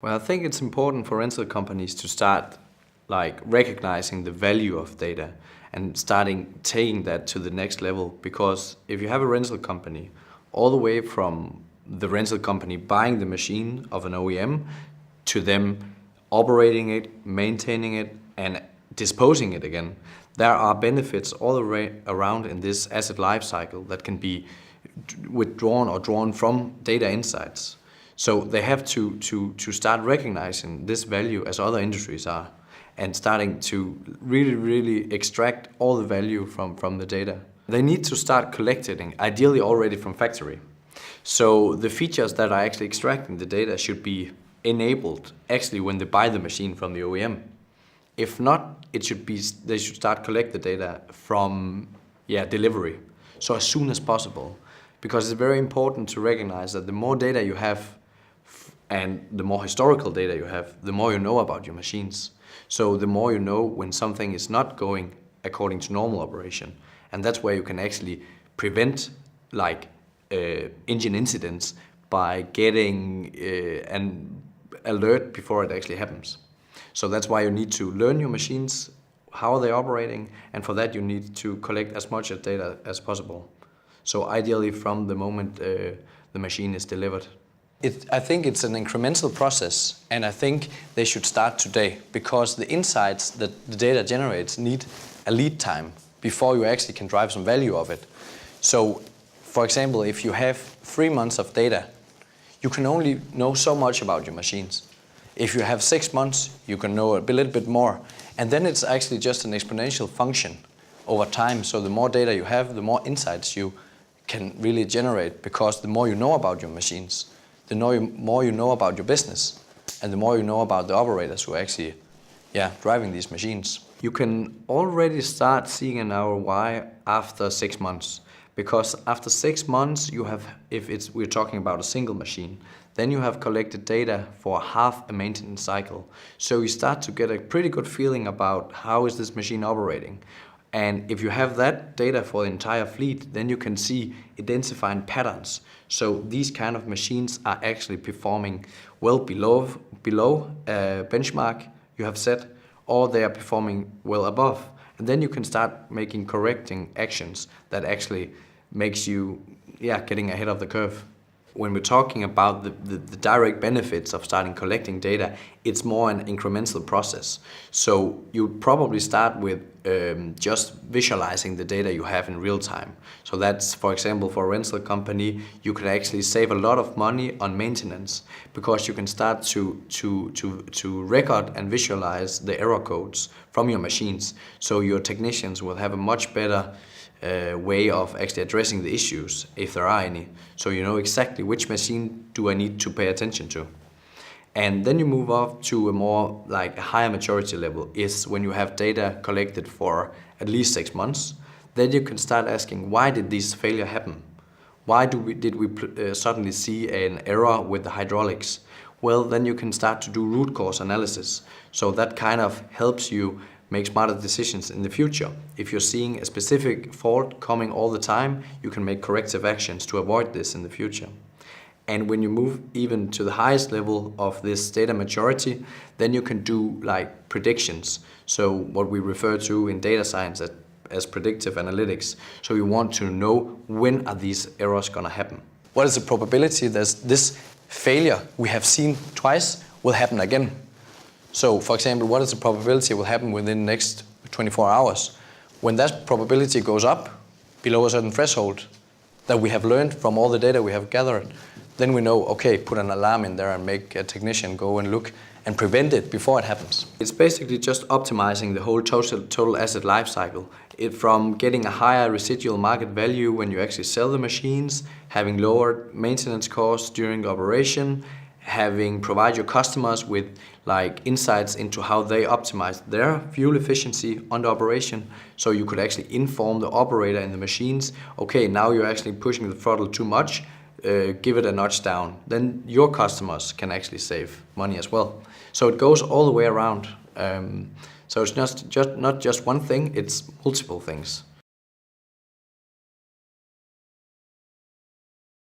Well, I think it's important for rental companies to start recognizing the value of data and starting taking that to the next level. Because if you have a rental company, all the way from the rental company buying the machine of an OEM to them operating it, maintaining it, and disposing it again, there are benefits all the way around in this asset lifecycle that can be withdrawn or drawn from data insights. So they have to start recognizing this value as other industries are, and starting to really extract all the value from the data. They need to start collecting, ideally already from factory. So the features that are actually extracting the data should be enabled actually when they buy the machine from the OEM. If not, they should start collect the data from delivery, so as soon as possible. Because it's very important to recognize that the more data you have and the more historical data you have, the more you know about your machines. So the more you know when something is not going according to normal operation. And that's where you can actually prevent engine incidents by getting an alert before it actually happens. So that's why you need to learn your machines, how are they operating, and for that you need to collect as much data as possible. So ideally from the moment the machine is delivered. I think it's an incremental process, and I think they should start today, because the insights that the data generates need a lead time before you actually can drive some value of it. So, for example, if you have 3 months of data, you can only know so much about your machines. If you have 6 months, you can know a little bit more. And then it's actually just an exponential function over time. So the more data you have, the more insights you can really generate, because the more you know about your machines, the more you know about your business, and the more you know about the operators who are actually driving these machines. You can already start seeing an ROI after 6 months, because after 6 months you have, we're talking about a single machine, then you have collected data for half a maintenance cycle. So you start to get a pretty good feeling about how is this machine operating. And if you have that data for the entire fleet, then you can see identifying patterns. So these kind of machines are actually performing well below benchmark you have set, or they are performing well above. And then you can start making correcting actions that actually makes you getting ahead of the curve. When we're talking about the direct benefits of starting collecting data, it's more an incremental process. So you probably start with just visualizing the data you have in real time. So that's, for example, for a rental company, you could actually save a lot of money on maintenance, because you can start to record and visualize the error codes from your machines. So your technicians will have a much better way of actually addressing the issues, if there are any. So you know exactly which machine do I need to pay attention to. And then you move up to a more a higher maturity level, is when you have data collected for at least 6 months. Then you can start asking, why did this failure happen? Why did we suddenly see an error with the hydraulics? Well, then you can start to do root cause analysis. So that kind of helps you make smarter decisions in the future. If you're seeing a specific fault coming all the time, you can make corrective actions to avoid this in the future. And when you move even to the highest level of this data maturity, then you can do predictions. So what we refer to in data science as predictive analytics. So you want to know, when are these errors going to happen? What is the probability that this failure we have seen twice will happen again? So, for example, what is the probability it will happen within the next 24 hours? When that probability goes up below a certain threshold that we have learned from all the data we have gathered, then we know, okay, put an alarm in there and make a technician go and look and prevent it before it happens. It's basically just optimizing the whole total asset life cycle. From getting a higher residual market value when you actually sell the machines, having lower maintenance costs during operation, provide your customers with insights into how they optimize their fuel efficiency on the operation. So you could actually inform the operator in the machines, okay, now you're actually pushing the throttle too much, give it a notch down. Then your customers can actually save money as well. So it goes all the way around. So it's not just one thing, it's multiple things.